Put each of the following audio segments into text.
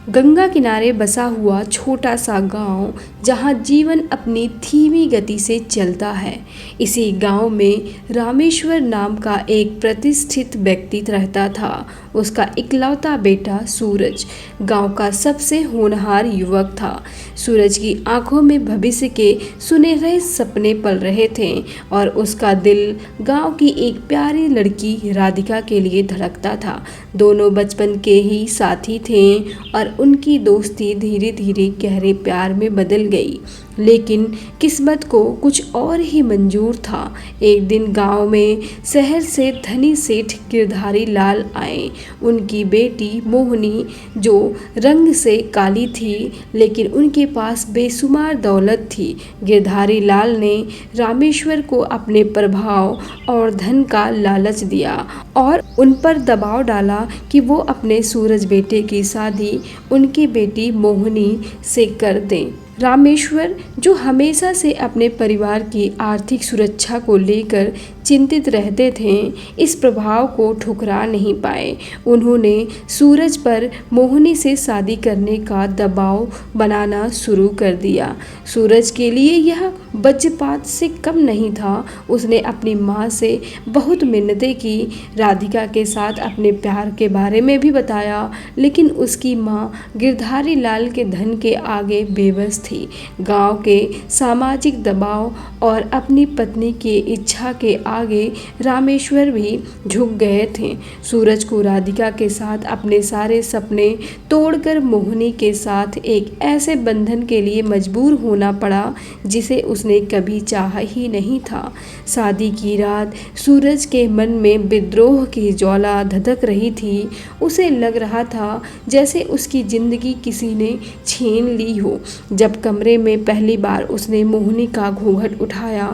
गंगा किनारे बसा हुआ छोटा सा गांव जहां जीवन अपनी धीमी गति से चलता है। इसी गांव में रामेश्वर नाम का एक प्रतिष्ठित व्यक्ति रहता था। उसका इकलौता बेटा सूरज गांव का सबसे होनहार युवक था। सूरज की आंखों में भविष्य के सुनहरे सपने पल रहे थे और उसका दिल गांव की एक प्यारी लड़की राधिका के लिए धड़कता था। दोनों बचपन के ही साथी थे और उनकी दोस्ती धीरे धीरे गहरे प्यार में बदल गई। लेकिन किस्मत को कुछ और ही मंजूर था। एक दिन गांव में शहर से धनी सेठ गिरधारी लाल आए। उनकी बेटी मोहिनी जो रंग से काली थी लेकिन उनके पास बेशुमार दौलत थी। गिरधारी लाल ने रामेश्वर को अपने प्रभाव और धन का लालच दिया और उन पर दबाव डाला कि वो अपने सूरज बेटे की शादी उनकी बेटी मोहिनी से कर दें। रामेश्वर जो हमेशा से अपने परिवार की आर्थिक सुरक्षा को लेकर चिंतित रहते थे, इस प्रभाव को ठुकरा नहीं पाए। उन्होंने सूरज पर मोहिनी से शादी करने का दबाव बनाना शुरू कर दिया। सूरज के लिए यह वज्रपात से कम नहीं था। उसने अपनी माँ से बहुत मिन्नतें की, राधिका के साथ अपने प्यार के बारे में भी बताया, लेकिन उसकी माँ गिरधारी लाल के धन के आगे बेबस थी। गांव के सामाजिक दबाव और अपनी पत्नी की इच्छा के आगे रामेश्वर भी झुक गए थे। सूरज को राधिका के साथ अपने सारे सपने तोड़कर मोहिनी के साथ एक ऐसे बंधन के लिए मजबूर होना पड़ा जिसे उसने कभी चाहा ही नहीं था। शादी की रात सूरज के मन में विद्रोह की ज्वाला धधक रही थी। उसे लग रहा था जैसे उसकी जिंदगी किसी ने छीन ली हो। जब कमरे में पहली बार उसने मोहिनी का घूंघट उठाया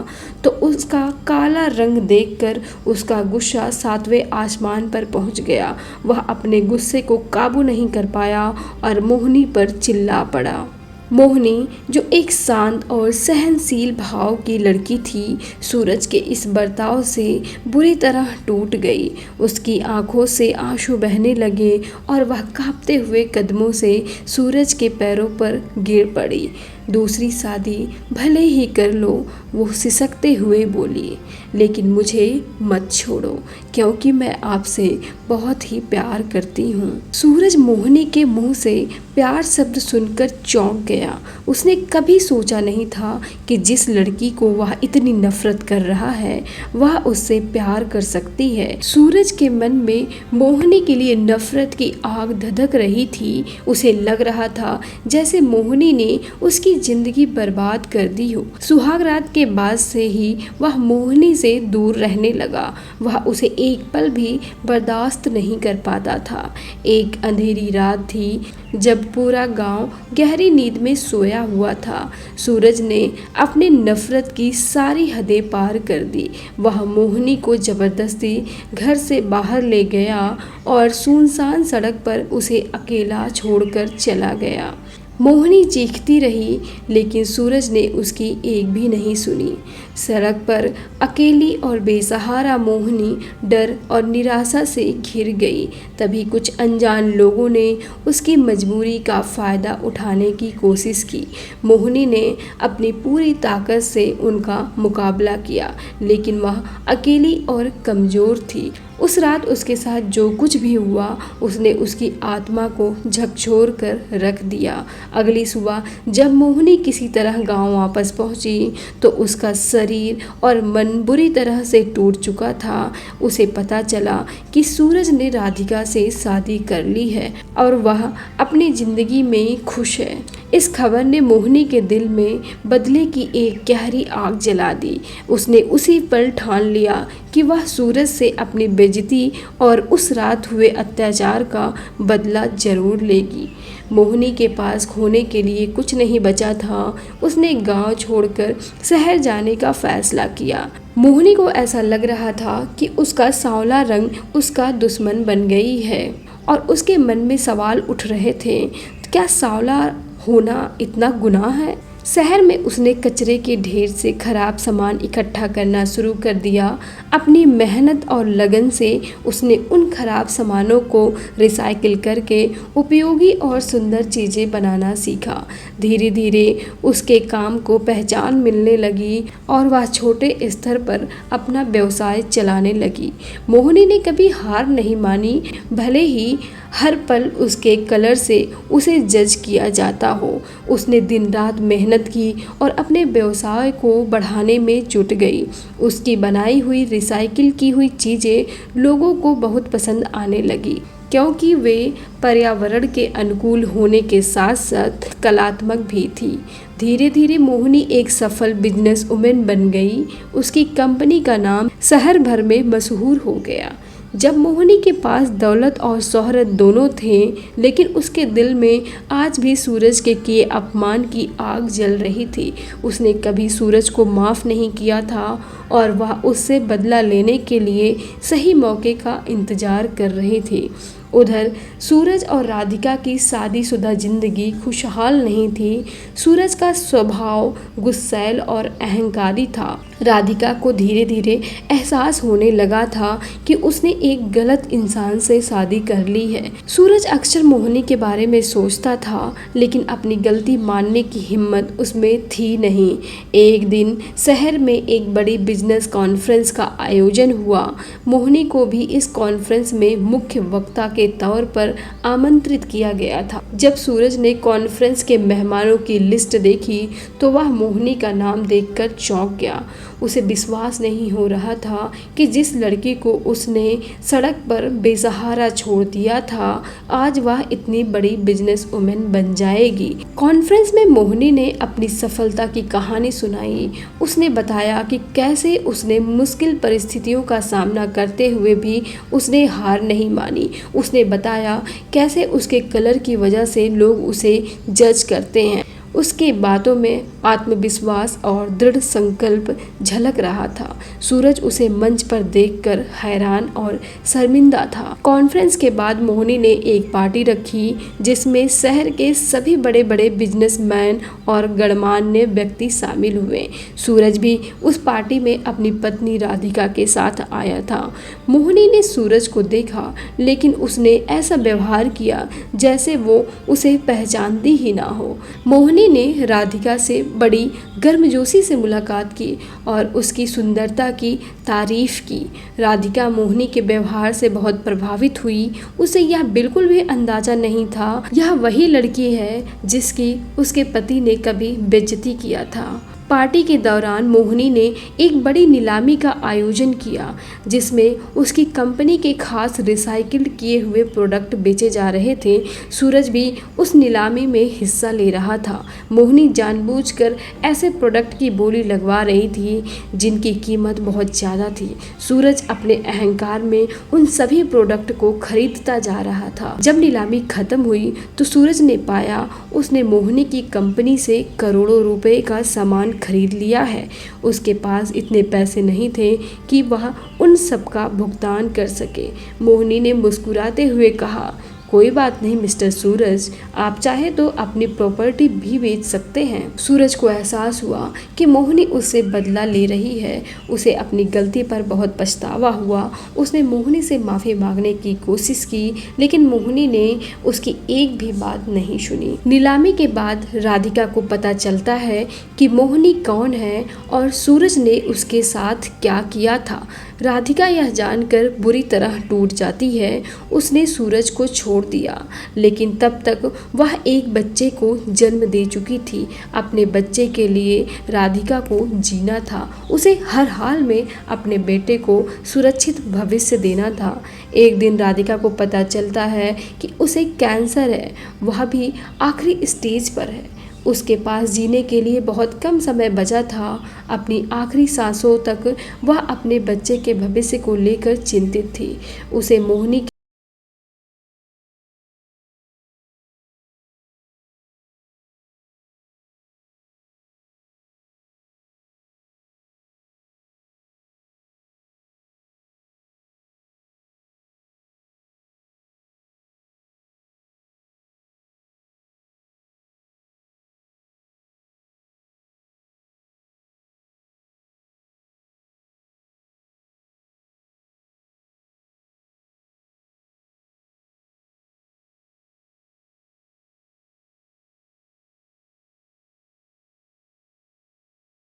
तो उसका काला रंग देखकर उसका गुस्सा सातवें आसमान पर पहुंच गया। वह अपने गुस्से को काबू नहीं कर पाया और मोहिनी पर चिल्ला पड़ा। मोहिनी जो एक शांत और सहनशील भाव की लड़की थी, सूरज के इस बर्ताव से बुरी तरह टूट गई। उसकी आंखों से आंसू बहने लगे और वह कांपते हुए कदमों से सूरज के पैरों पर गिर पड़ी। दूसरी शादी भले ही कर लो, वो सिसकते हुए बोली, लेकिन मुझे मत छोड़ो क्योंकि मैं आपसे बहुत ही प्यार करती हूँ। सूरज मोहिनी के मुंह से प्यार शब्द सुनकर चौंक गया। उसने कभी सोचा नहीं था कि जिस लड़की को वह इतनी नफरत कर रहा है वह उससे प्यार कर सकती है। सूरज के मन में मोहिनी के लिए नफरत की आग धधक रही थी। उसे लग रहा था जैसे मोहिनी ने उसकी जिंदगी बर्बाद कर दी हो। सुहाग रात के बाद से ही वह मोहिनी से दूर रहने लगा। वह उसे एक पल भी बर्दाश्त नहीं कर पाता था। एक अंधेरी रात थी जब पूरा गांव गहरी नींद में सोया हुआ था। सूरज ने अपनी नफरत की सारी हदें पार कर दी। वह मोहिनी को जबरदस्ती घर से बाहर ले गया और सुनसान सड़क पर उसे अकेला छोड़कर चला गया। मोहिनी चीखती रही लेकिन सूरज ने उसकी एक भी नहीं सुनी। सड़क पर अकेली और बेसहारा मोहिनी डर और निराशा से घिर गई। तभी कुछ अनजान लोगों ने उसकी मजबूरी का फ़ायदा उठाने की कोशिश की। मोहिनी ने अपनी पूरी ताकत से उनका मुकाबला किया लेकिन वह अकेली और कमज़ोर थी। उस रात उसके साथ जो कुछ भी हुआ उसने उसकी आत्मा को झकझोर कर रख दिया। अगली सुबह जब मोहिनी किसी तरह गांव वापस पहुंची तो उसका शरीर और मन बुरी तरह से टूट चुका था। उसे पता चला कि सूरज ने राधिका से शादी कर ली है और वह अपनी ज़िंदगी में खुश है। इस खबर ने मोहिनी के दिल में बदले की एक गहरी आग जला दी। उसने उसी पल ठान लिया कि वह सूरज से अपनी बेइज्जती और उस रात हुए अत्याचार का बदला जरूर लेगी। मोहिनी के पास खोने के लिए कुछ नहीं बचा था। उसने गांव छोड़कर शहर जाने का फैसला किया। मोहिनी को ऐसा लग रहा था कि उसका सांवला रंग उसका दुश्मन बन गई है और उसके मन में सवाल उठ रहे थे, क्या सांवला होना इतना गुनाह है? शहर में उसने कचरे के ढेर से खराब सामान इकट्ठा करना शुरू कर दिया। अपनी मेहनत और लगन से उसने उन खराब सामानों को रिसाइकिल करके उपयोगी और सुंदर चीज़ें बनाना सीखा। धीरे धीरे उसके काम को पहचान मिलने लगी और वह छोटे स्तर पर अपना व्यवसाय चलाने लगी। मोहिनी ने कभी हार नहीं मानी, भले ही हर पल उसके कलर से उसे जज किया जाता हो। उसने दिन रात मेहनत की और अपने व्यवसाय को बढ़ाने में जुट गई। उसकी बनाई हुई रिसाइकिल की हुई चीज़ें लोगों को बहुत पसंद आने लगी, क्योंकि वे पर्यावरण के अनुकूल होने के साथ साथ कलात्मक भी थी। धीरे धीरे मोहिनी एक सफल बिजनेस वुमेन बन गई। उसकी कंपनी का नाम शहर भर में मशहूर हो गया। जब मोहिनी के पास दौलत और शोहरत दोनों थे, लेकिन उसके दिल में आज भी सूरज के किए अपमान की आग जल रही थी। उसने कभी सूरज को माफ़ नहीं किया था और वह उससे बदला लेने के लिए सही मौके का इंतजार कर रही थी। उधर सूरज और राधिका की शादीशुदा जिंदगी खुशहाल नहीं थी। सूरज का स्वभाव गुस्सैल और अहंकारी था। राधिका को धीरे धीरे एहसास होने लगा था कि उसने एक गलत इंसान से शादी कर ली है। सूरज अक्सर मोहिनी के बारे में सोचता था, लेकिन अपनी गलती मानने की हिम्मत उसमें थी नहीं। एक दिन शहर में एक बड़ी बिजनेस कॉन्फ्रेंस का आयोजन हुआ। मोहिनी को भी इस कॉन्फ्रेंस में मुख्य वक्ता के तौर पर आमंत्रित किया गया था। जब सूरज ने कॉन्फ्रेंस के मेहमानों की लिस्ट देखी तो वह मोहिनी का नाम देखकर चौंक गया। उसे विश्वास नहीं हो रहा था कि जिस लड़की को उसने सड़क पर बेसहारा छोड़ दिया था, आज वह इतनी बड़ी बिजनेस वुमेन बन जाएगी। कॉन्फ्रेंस में मोहिनी ने अपनी सफलता की कहानी सुनाई। उसने बताया कि कैसे उसने मुश्किल परिस्थितियों का सामना करते हुए भी उसने हार नहीं मानी। उसने बताया कैसे उसके कलर की वजह से लोग उसे जज करते हैं। उसकी बातों में आत्मविश्वास और दृढ़ संकल्प झलक रहा था। सूरज उसे मंच पर देखकर हैरान और शर्मिंदा था। कॉन्फ्रेंस के बाद मोहिनी ने एक पार्टी रखी जिसमें शहर के सभी बड़े बड़े बिजनेसमैन और गणमान्य व्यक्ति शामिल हुए। सूरज भी उस पार्टी में अपनी पत्नी राधिका के साथ आया था। मोहिनी ने सूरज को देखा, लेकिन उसने ऐसा व्यवहार किया जैसे वो उसे पहचानती ही ना हो। मोहिनी ने राधिका से बड़ी गर्मजोशी से मुलाकात की और उसकी सुंदरता की तारीफ की। राधिका मोहिनी के व्यवहार से बहुत प्रभावित हुई। उसे यह बिल्कुल भी अंदाजा नहीं था यह वही लड़की है जिसकी उसके पति ने कभी बेइज्जती किया था। पार्टी के दौरान मोहिनी ने एक बड़ी नीलामी का आयोजन किया जिसमें उसकी कंपनी के खास रिसाइकिल किए हुए प्रोडक्ट बेचे जा रहे थे। सूरज भी उस नीलामी में हिस्सा ले रहा था। मोहिनी जानबूझकर ऐसे प्रोडक्ट की बोली लगवा रही थी जिनकी कीमत बहुत ज़्यादा थी। सूरज अपने अहंकार में उन सभी प्रोडक्ट को खरीदता जा रहा था। जब नीलामी खत्म हुई तो सूरज ने पाया उसने मोहिनी की कंपनी से करोड़ों रुपए का सामान खरीद लिया है। उसके पास इतने पैसे नहीं थे कि वह उन सब का भुगतान कर सके। मोहिनी ने मुस्कुराते हुए कहा, कोई बात नहीं मिस्टर सूरज, आप चाहे तो अपनी प्रॉपर्टी भी बेच सकते हैं। सूरज को एहसास हुआ कि मोहिनी उससे बदला ले रही है। उसे अपनी गलती पर बहुत पछतावा हुआ। उसने मोहिनी से माफ़ी मांगने की कोशिश की, लेकिन मोहिनी ने उसकी एक भी बात नहीं सुनी। नीलामी के बाद राधिका को पता चलता है कि मोहिनी कौन है और सूरज ने उसके साथ क्या किया था। राधिका यह जानकर बुरी तरह टूट जाती है। उसने सूरज को छोड़ दिया, लेकिन तब तक वह एक बच्चे को जन्म दे चुकी थी। अपने बच्चे के लिए राधिका को जीना था। उसे हर हाल में अपने बेटे को सुरक्षित भविष्य देना था। एक दिन राधिका को पता चलता है कि उसे कैंसर है, वह भी आखिरी स्टेज पर है। उसके पास जीने के लिए बहुत कम समय बचा था। अपनी आखिरी सांसों तक वह अपने बच्चे के भविष्य को लेकर चिंतित थी। उसे मोहिनी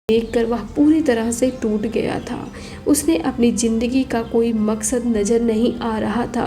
देखकर वह पूरी तरह से टूट गया था। उसने अपनी ज़िंदगी का कोई मकसद नज़र नहीं आ रहा था।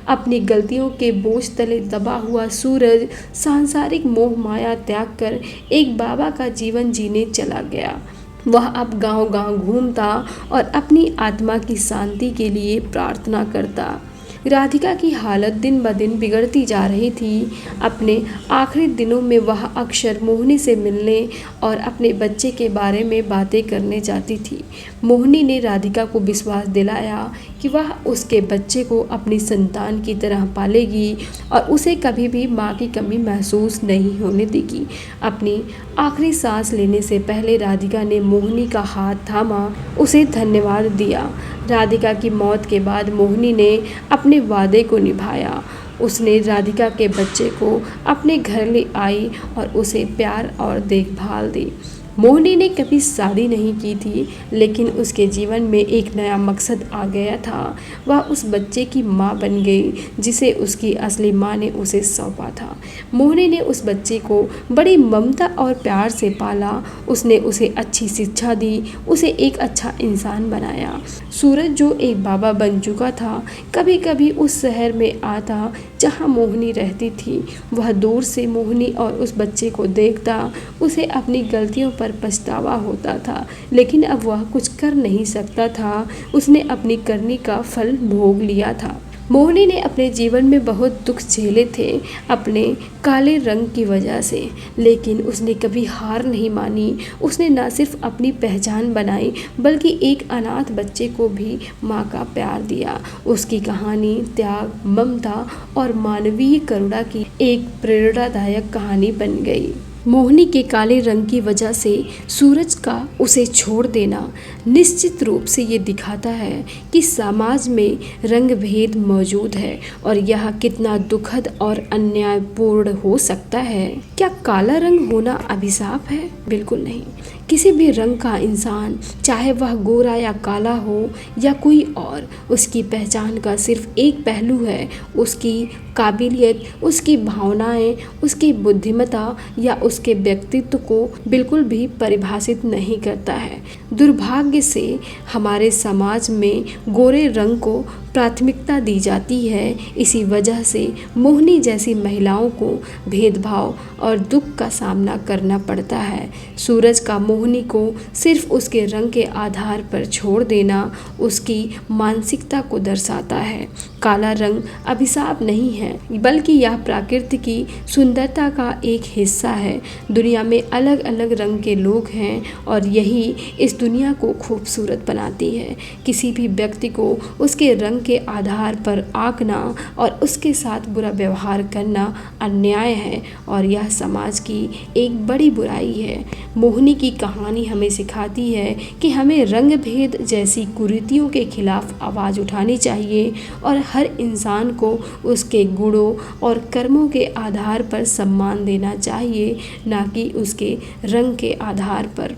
अपनी गलतियों के बोझ तले दबा हुआ सूरज सांसारिक मोह माया त्याग कर एक बाबा का जीवन जीने चला गया। वह अब गांव-गांव घूमता और अपनी आत्मा की शांति के लिए प्रार्थना करता। राधिका की हालत दिन ब दिन बिगड़ती जा रही थी। अपने आखिरी दिनों में वह अक्सर मोहिनी से मिलने और अपने बच्चे के बारे में बातें करने जाती थी। मोहिनी ने राधिका को विश्वास दिलाया कि वह उसके बच्चे को अपनी संतान की तरह पालेगी और उसे कभी भी माँ की कमी महसूस नहीं होने देगी। अपनी आखिरी सांस लेने से पहले राधिका ने मोहिनी का हाथ थामा, उसे धन्यवाद दिया। राधिका की मौत के बाद मोहिनी ने अपने वादे को निभाया। उसने राधिका के बच्चे को अपने घर ले आई और उसे प्यार और देखभाल दी। मोहिनी ने कभी शादी नहीं की थी, लेकिन उसके जीवन में एक नया मकसद आ गया था। वह उस बच्चे की माँ बन गई जिसे उसकी असली माँ ने उसे सौंपा था। मोहिनी ने उस बच्चे को बड़ी ममता और प्यार से पाला। उसने उसे अच्छी शिक्षा दी, उसे एक अच्छा इंसान बनाया। सूरज जो एक बाबा बन चुका था, कभी कभी उस शहर में आता जहाँ मोहिनी रहती थी। वह दूर से मोहिनी और उस बच्चे को देखता। उसे अपनी गलतियों पर पछतावा होता था, लेकिन अब वह कुछ कर नहीं सकता था। उसने अपनी करनी का फल भोग लिया था। मोहिनी ने अपने जीवन में बहुत दुख झेले थे अपने काले रंग की वजह से, लेकिन उसने कभी हार नहीं मानी। उसने न सिर्फ अपनी पहचान बनाई, बल्कि एक अनाथ बच्चे को भी माँ का प्यार दिया। उसकी कहानी त्याग, ममता और मानवीय करुणा की एक प्रेरणादायक कहानी बन गई। मोहिनी के काले रंग की वजह से सूरज का उसे छोड़ देना निश्चित रूप से ये दिखाता है कि समाज में रंग भेद मौजूद है और यह कितना दुखद और अन्यायपूर्ण हो सकता है। क्या काला रंग होना अभिशाप है? बिल्कुल नहीं। किसी भी रंग का इंसान, चाहे वह गोरा या काला हो या कोई और, उसकी पहचान का सिर्फ एक पहलू है, उसकी काबिलियत, उसकी भावनाएं, उसकी बुद्धिमत्ता या उसके व्यक्तित्व को बिल्कुल भी परिभाषित नहीं करता है। दुर्भाग्य से हमारे समाज में गोरे रंग को प्राथमिकता दी जाती है। इसी वजह से मोहिनी जैसी महिलाओं को भेदभाव और दुख का सामना करना पड़ता है। सूरज का मोहिनी को सिर्फ उसके रंग के आधार पर छोड़ देना उसकी मानसिकता को दर्शाता है। काला रंग अभिशाप नहीं है, बल्कि यह प्रकृति की सुंदरता का एक हिस्सा है। दुनिया में अलग अलग रंग के लोग हैं और यही इस दुनिया को खूबसूरत बनाती है। किसी भी व्यक्ति को उसके रंग के आधार पर आंकना और उसके साथ बुरा व्यवहार करना अन्याय है और यह समाज की एक बड़ी बुराई है। मोहिनी की कहानी हमें सिखाती है कि हमें रंग भेद जैसी कुरीतियों के खिलाफ आवाज़ उठानी चाहिए और हर इंसान को उसके गुणों और कर्मों के आधार पर सम्मान देना चाहिए, ना कि उसके रंग के आधार पर।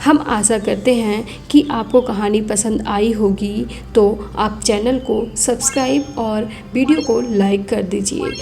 हम आशा करते हैं कि आपको कहानी पसंद आई होगी, तो आप चैनल को सब्सक्राइब और वीडियो को लाइक कर दीजिए।